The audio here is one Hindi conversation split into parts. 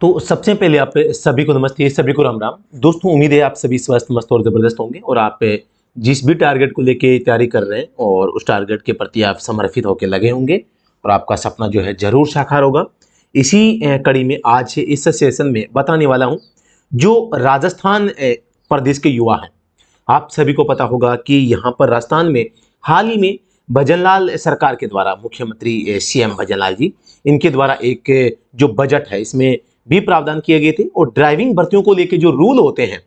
तो सबसे पहले आप सभी को नमस्ते, सभी को राम राम। दोस्तों, उम्मीद है आप सभी स्वस्थ, मस्त और ज़बरदस्त होंगे और आप जिस भी टारगेट को लेके तैयारी कर रहे हैं और उस टारगेट के प्रति आप समर्पित होकर लगे होंगे और आपका सपना जो है ज़रूर साकार होगा। इसी कड़ी में आज इस सेशन में बताने वाला हूँ जो राजस्थान प्रदेश के युवा हैं। आप सभी को पता होगा कि यहाँ पर राजस्थान में हाल ही में भजनलाल सरकार के द्वारा, मुख्यमंत्री सीएम भजनलाल जी, इनके द्वारा एक जो बजट है इसमें भी प्रावधान किए गए थे। और ड्राइविंग भर्तियों को लेकर जो रूल होते हैं,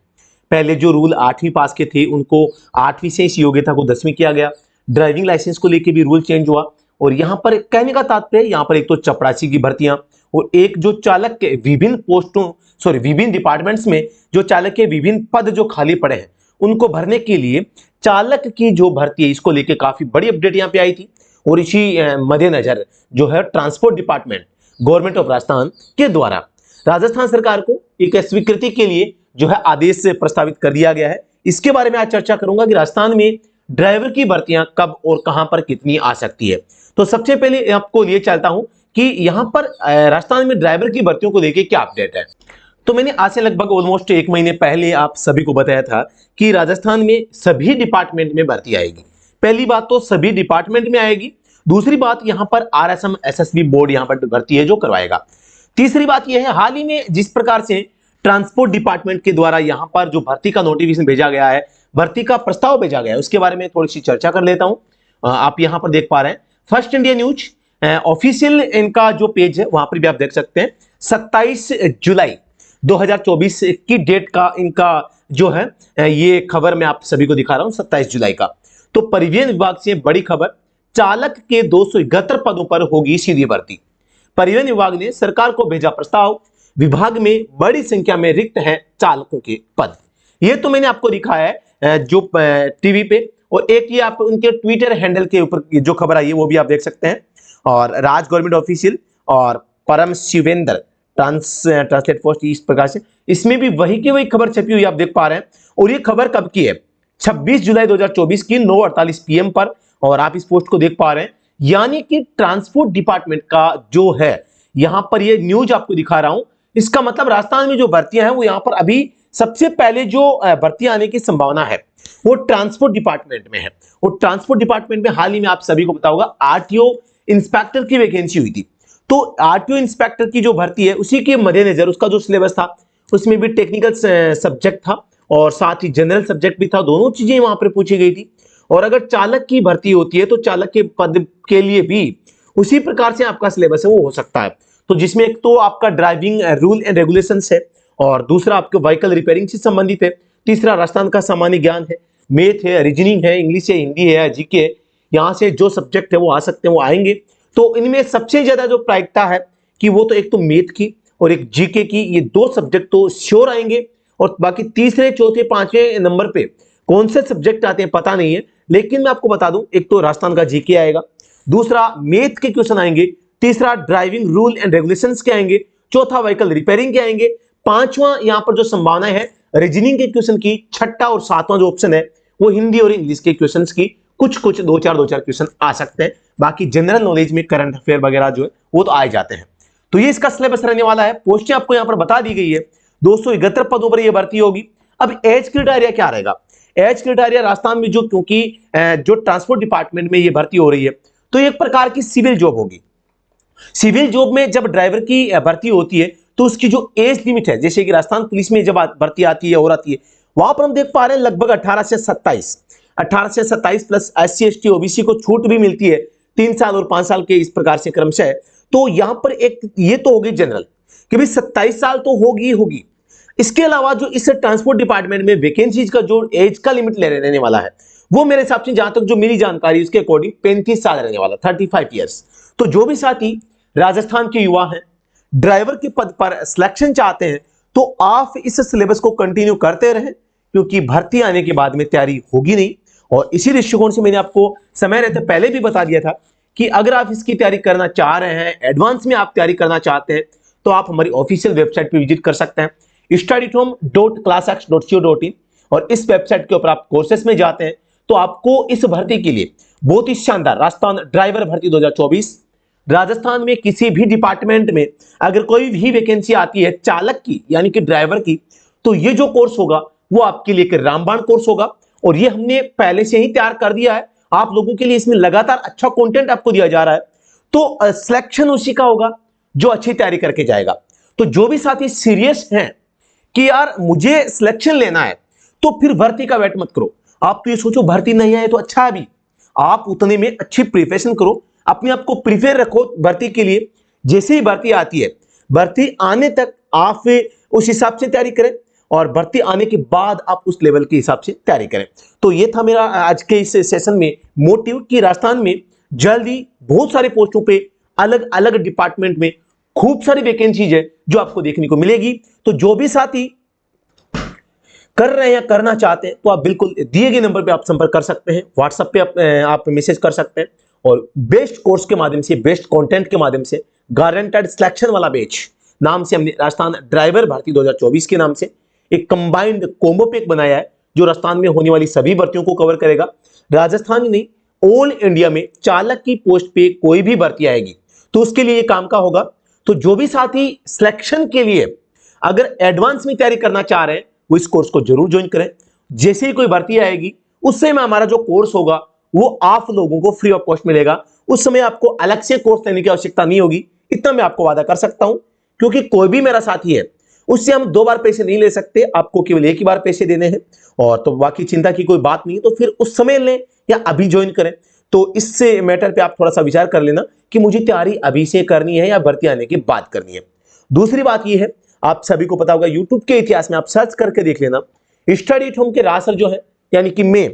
पहले जो रूल 8वीं पास के थे उनको 8वीं से इस योग्यता को 10वीं किया गया। ड्राइविंग लाइसेंस को लेकर भी रूल चेंज हुआ। और यहाँ पर कहने का तात्पर्य, यहाँ पर एक तो चपरासी की भर्तियां और एक जो चालक के विभिन्न डिपार्टमेंट्स में जो चालक के विभिन्न पद जो खाली पड़े हैं उनको भरने के लिए चालक की जो भर्ती है, इसको लेकर काफी बड़ी अपडेट यहाँ पे आई थी। और इसी मद्देनजर जो है transport department government of Rajasthan के द्वारा राजस्थान सरकार को एक स्वीकृति के लिए जो है आदेश प्रस्तावित कर दिया गया है। इसके बारे में आज चर्चा करूंगा कि राजस्थान में ड्राइवर की भर्तियां कब और कहां पर कितनी आ सकती है। तो सबसे पहले आपको लिए चलता हूं कि यहां पर राजस्थान में ड्राइवर की भर्तियों को लेकर क्या अपडेट है। तो मैंने आज से लगभग ऑलमोस्ट 1 महीने पहले आप सभी को बताया था कि राजस्थान में सभी डिपार्टमेंट में भर्ती आएगी। पहली बात तो सभी डिपार्टमेंट में आएगी। दूसरी बात, यहां पर आरएसएम एसएसबी बोर्ड यहां पर भर्ती है जो करवाएगा। तीसरी बात यह है, हाल ही में जिस प्रकार से ट्रांसपोर्ट डिपार्टमेंट के द्वारा यहां पर जो भर्ती का नोटिफिकेशन भेजा गया है, भर्ती का प्रस्ताव भेजा गया है, उसके बारे में थोड़ी सी चर्चा कर लेता हूं। आप यहां पर देख पा रहे हैं फर्स्ट इंडिया न्यूज ऑफिशियल इनका जो पेज है वहां पर भी आप देख सकते हैं 27 जुलाई 2024 की डेट का इनका जो है ये खबर मैं आप सभी को दिखा रहा हूं 27 जुलाई का। तो परिवहन विभाग से बड़ी खबर, चालक के 271 पदों पर होगी सीधी भर्ती। परिवहन विभाग ने सरकार को भेजा प्रस्ताव, विभाग में बड़ी संख्या में रिक्त हैं चालकों के पद। ये तो मैंने आपको दिखाया है जो टीवी पे, और एक ये आप उनके ट्विटर हैंडल के ऊपर जो खबर आई है वो भी आप देख सकते हैं। और राज गवर्नमेंट ऑफिशियल और परम शिवेंद्र ट्रांसलेट पोस्ट, इस प्रकार से इसमें भी वही की वही खबर छपी हुई आप देख पा रहे हैं। और ये खबर कब की है? 26 जुलाई 2024 की 9:48 PM पर। और आप इस पोस्ट को देख पा रहे हैं, यानी कि ट्रांसपोर्ट डिपार्टमेंट का जो है यहां पर ये न्यूज आपको दिखा रहा हूं। इसका मतलब राजस्थान में जो भर्तियां हैं वो यहां पर अभी सबसे पहले जो भर्तियां आने की संभावना है वो ट्रांसपोर्ट डिपार्टमेंट में है। और ट्रांसपोर्ट डिपार्टमेंट में हाल ही में आप सभी को पता होगा आरटीओ इंस्पेक्टर की वैकेंसी हुई थी। तो आरटीओ इंस्पेक्टर की जो भर्ती है उसी के मद्देनजर उसका जो सिलेबस था उसमें भी टेक्निकल सब्जेक्ट था और साथ ही जनरल सब्जेक्ट भी था, दोनों चीजें वहां पर पूछी गई थी। और अगर चालक की भर्ती होती है तो चालक के पद के लिए भी उसी प्रकार से आपका सिलेबस है वो हो सकता है। तो जिसमें एक तो आपका ड्राइविंग रूल एंड रेगुलेशंस है, और दूसरा आपके व्हीकल रिपेयरिंग से संबंधित है, तीसरा राजस्थान का सामान्य ज्ञान है, मैथ है, रीजनिंग है, इंग्लिश है, हिंदी है, जीके है। यहाँ से जो सब्जेक्ट है वो आ सकते हैं, वो आएंगे। तो इनमें सबसे ज्यादा जो प्रायिकता है कि वो तो एक तो मैथ की और एक जीके की, ये 2 सब्जेक्ट तो श्योर आएंगे। और बाकी तीसरे चौथे पांचवें नंबर पे कौन से सब्जेक्ट आते हैं पता नहीं है, लेकिन मैं आपको बता दूं एक तो राजस्थान का जीके आएगा, दूसरा मैथ के क्वेश्चन आएंगे, तीसरा ड्राइविंग रूल एंड रेगुलेशंस के आएंगे, चौथा व्हीकल रिपेयरिंग के आएंगे, पांचवा यहां पर जो संभावना है रीजनिंग के क्वेश्चन की, छठा और सातवां जो ऑप्शन है वो हिंदी और इंग्लिश के क्वेश्चंस की कुछ दो चार क्वेश्चन आ सकते हैं। बाकी जनरल नॉलेज में करंट अफेयर वगैरह जो है वो तो आ जाते हैं। तो ये इसका सिलेबस रहने वाला है। पोस्टें आपको यहां पर बता दी गई है, 271 पदों पर यह भर्ती होगी। अब एज क्राइटेरिया क्या रहेगा? एज क्राइटेरिया राजस्थान में जो, क्योंकि जो ट्रांसपोर्ट डिपार्टमेंट में ये भर्ती हो रही है तो एक प्रकार की सिविल जॉब होगी। सिविल जॉब में जब ड्राइवर की भर्ती होती है तो उसकी जो एज लिमिट है, जैसे कि राजस्थान पुलिस में जब भर्ती आती है और आती है, वहां पर हम देख पा रहे हैं लगभग 18 से 27 प्लस SC ST OBC को छूट भी मिलती है 3 साल और 5 साल के इस प्रकार से क्रमशः। तो यहां पर एक ये तो होगी जनरल कि भाई 27 साल तो होगी। इसके अलावा जो इस ट्रांसपोर्ट डिपार्टमेंट में वैकेंसीज का जो एज का लिमिट रहने वाला है वो मेरे हिसाब से, जहां तक जो मेरी जानकारी उसके अकॉर्डिंग 35 साल रहने वाला, 35 ईयर्स। तो जो भी साथी राजस्थान के युवा हैं, ड्राइवर के पद पर सिलेक्शन चाहते हैं, तो आप इस सिलेबस को कंटिन्यू करते रहें, क्योंकि भर्ती आने के बाद में तैयारी होगी नहीं। और इसी दृष्टिकोण से मैंने आपको समय रहते पहले भी बता दिया था कि अगर आप इसकी तैयारी करना चाह रहे हैं, एडवांस में आप तैयारी करना चाहते हैं, तो आप हमारी ऑफिशियल वेबसाइट पर विजिट कर सकते हैं studytom.classx.co.in। और इस वेबसाइट के ऊपर आप कोर्सेस में जाते हैं तो आपको इस भर्ती के लिए बहुत ही शानदार राजस्थान ड्राइवर भर्ती 2024, राजस्थान में किसी भी डिपार्टमेंट में अगर कोई भी वैकेंसी आती है चालक की यानी कि ड्राइवर की, तो ये जो कोर्स होगा वो आपके लिए एक रामबाण कोर्स होगा। और ये हमने पहले से ही तैयार कर दिया है आप लोगों के लिए, इसमें लगातार अच्छा कंटेंट आपको दिया जा रहा है। तो सिलेक्शन उसी का होगा जो अच्छी तैयारी करके जाएगा। तो जो भी साथी सीरियस हैं कि यार मुझे सिलेक्शन लेना है, तो फिर भर्ती का वेट मत करो। आप तो ये सोचो भर्ती नहीं आए तो अच्छा है, अभी आप उतने में अच्छी प्रिपरेशन करो, अपने आप को प्रिपेयर रखो भर्ती के लिए। जैसे ही भर्ती आती है, भर्ती आने तक आप उस हिसाब से तैयारी करें और भर्ती आने के बाद आप उस लेवल के हिसाब से तैयारी करें। तो ये था मेरा आज के इस सेशन में मोटिव कि राजस्थान में जल्दी बहुत सारे पोस्टों पे अलग अलग डिपार्टमेंट में खूब सारी वैकेंसीज है जो आपको देखने को मिलेगी। तो जो भी साथी कर रहे हैं या करना चाहते हैं तो आप बिल्कुल दिए गए नंबर पे आप संपर्क कर सकते हैं, व्हाट्सएप पे आप मैसेज कर सकते हैं और बेस्ट कोर्स के माध्यम से, बेस्ट कंटेंट के माध्यम से, गारंटेड सिलेक्शन वाला बैच नाम से हमने राजस्थान ड्राइवर भर्ती 2024 के नाम से एक कंबाइंड कोम्बो पैक बनाया है जो राजस्थान में होने वाली सभी भर्तियों को कवर करेगा। राजस्थान ही नहीं ऑल इंडिया में चालक की पोस्ट पे कोई भी भर्ती आएगी तो उसके लिए काम का होगा। तो जो भी साथी सिलेक्शन के लिए अगर एडवांस में तैयारी करना चाह रहे हैं वो इस कोर्स को जरूर ज्वाइन करें। जैसे ही कोई भर्ती आएगी उस समय हमारा जो कोर्स होगा वो आप लोगों को फ्री ऑफ कॉस्ट मिलेगा। उस समय आपको अलग से कोर्स लेने की आवश्यकता नहीं होगी, इतना मैं आपको वादा कर सकता हूं। क्योंकि कोई भी मेरा साथी है उससे हम 2 बार पैसे नहीं ले सकते, आपको केवल एक ही बार पैसे देने हैं। और तो बाकी चिंता की कोई बात नहीं, तो फिर उस समय लें या अभी ज्वाइन करें। तो इससे मैटर पे आप थोड़ा सा विचार कर लेना कि मुझे तैयारी अभी से करनी है या भर्ती आने के बाद करनी है। दूसरी बात यह है, आप सभी को पता होगा यूट्यूब के इतिहास में आप सर्च करके देख लेना, स्टडी एट होम के रासर जो है यानी कि मैं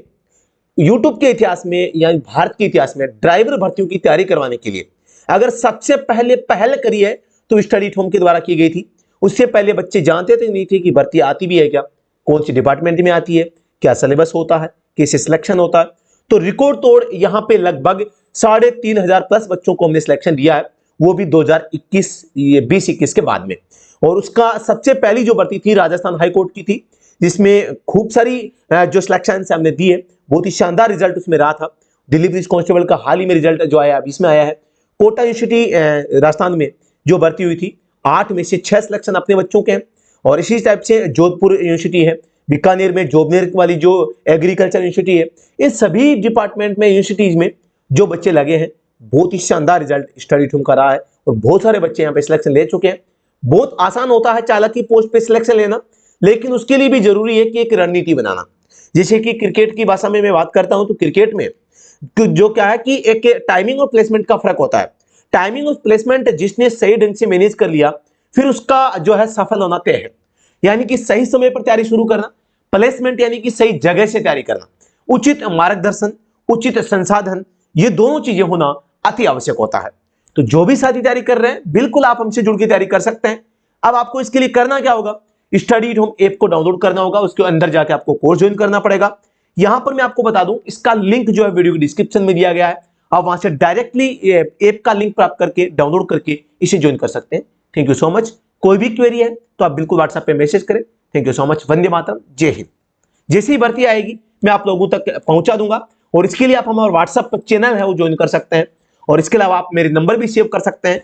यूट्यूब के इतिहास में यानी भारत के इतिहास में ड्राइवर भर्तियों की तैयारी करवाने के लिए अगर सबसे पहले पहल करी है तो स्टडी एट होम के द्वारा की गई थी। उससे पहले बच्चे जानते थे नहीं थे कि भर्ती आती भी है क्या, कौन सी डिपार्टमेंट में आती है, क्या सिलेबस होता है, कैसे सिलेक्शन होता है। तो रिकॉर्ड तोड़ यहाँ पे लगभग 3,500 प्लस बच्चों को हमने सिलेक्शन दिया है, वो भी 2021 के बाद में। और उसका सबसे पहली जो भर्ती थी राजस्थान हाईकोर्ट की थी, जिसमें खूब सारी जो सिलेक्शन हमने दी है, बहुत ही शानदार रिजल्ट उसमें रहा था। दिल्ली पुलिस कांस्टेबल का हाल ही में रिजल्ट जो आया इसमें आया है। कोटा यूनिवर्सिटी राजस्थान में जो भर्ती हुई थी 8 में से 6 सिलेक्शन अपने बच्चों के हैं। और इसी टाइप से जोधपुर यूनिवर्सिटी है, बीकानेर में जोबनेर वाली जो एग्रीकल्चर यूनिवर्सिटी है, इन सभी डिपार्टमेंट में यूनिवर्सिटीज में जो बच्चे लगे हैं बहुत ही शानदार रिजल्ट स्टडी एट होम का रहा है और बहुत सारे बच्चे यहाँ पे सिलेक्शन ले चुके हैं। बहुत आसान होता है चालक की पोस्ट पे सिलेक्शन लेना, लेकिन उसके लिए भी जरूरी है कि एक रणनीति बनाना। जैसे कि क्रिकेट की भाषा में मैं बात करता हूं तो क्रिकेट में जो क्या है कि एक टाइमिंग और प्लेसमेंट का फर्क होता है। टाइमिंग और प्लेसमेंट जिसने सही ढंग से मैनेज कर लिया फिर उसका जो है सफल होना तय है। यानी कि सही समय पर तैयारी शुरू करना, प्लेसमेंट यानी कि सही जगह से तैयारी करना, उचित मार्गदर्शन, उचित संसाधन, ये दोनों चीजें होना अति आवश्यक होता है। तो जो भी साथी तैयारी कर रहे हैं बिल्कुल आप हमसे जुड़ के तैयारी कर सकते हैं। अब आपको इसके लिए करना क्या होगा, स्टडी एट होम ऐप को डाउनलोड करना होगा, उसके अंदर जाके आपको कोर्स ज्वाइन करना पड़ेगा। यहां पर मैं आपको बता दूं इसका लिंक जो है वीडियो की डिस्क्रिप्शन में दिया गया है, आप वहां से डायरेक्टली ऐप का लिंक प्राप्त करके डाउनलोड करके इसे ज्वाइन कर सकते हैं। Thank you so much. कोई भी क्वेरी है तो आप बिल्कुल व्हाट्सएप पे मैसेज करें। Thank you so much. Vande Mataram, जय हिंद। जैसी ही भर्ती आएगी मैं आप लोगों तक पहुंचा दूंगा और इसके लिए आप हमारा व्हाट्सएप चैनल है वो ज्वाइन कर सकते हैं। और इसके अलावा आप मेरे नंबर भी सेव कर सकते हैं,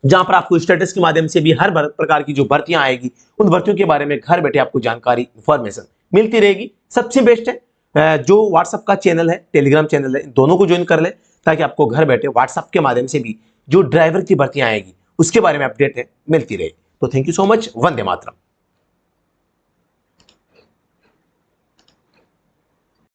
जहां पर आपको स्टेटस के माध्यम से भी हर प्रकार की जो भर्तियां आएगी उन भर्तियों के बारे में घर बैठे आपको जानकारी, इंफॉर्मेशन मिलती रहेगी। सबसे बेस्ट है जो व्हाट्सएप का चैनल है, टेलीग्राम चैनल है, दोनों को ज्वाइन कर लें ताकि आपको घर बैठे व्हाट्सएप के माध्यम से भी जो ड्राइवर की भर्तियां आएगी उसके बारे में अपडेट है मिलती रहे। तो thank you so much. Vande Mataram.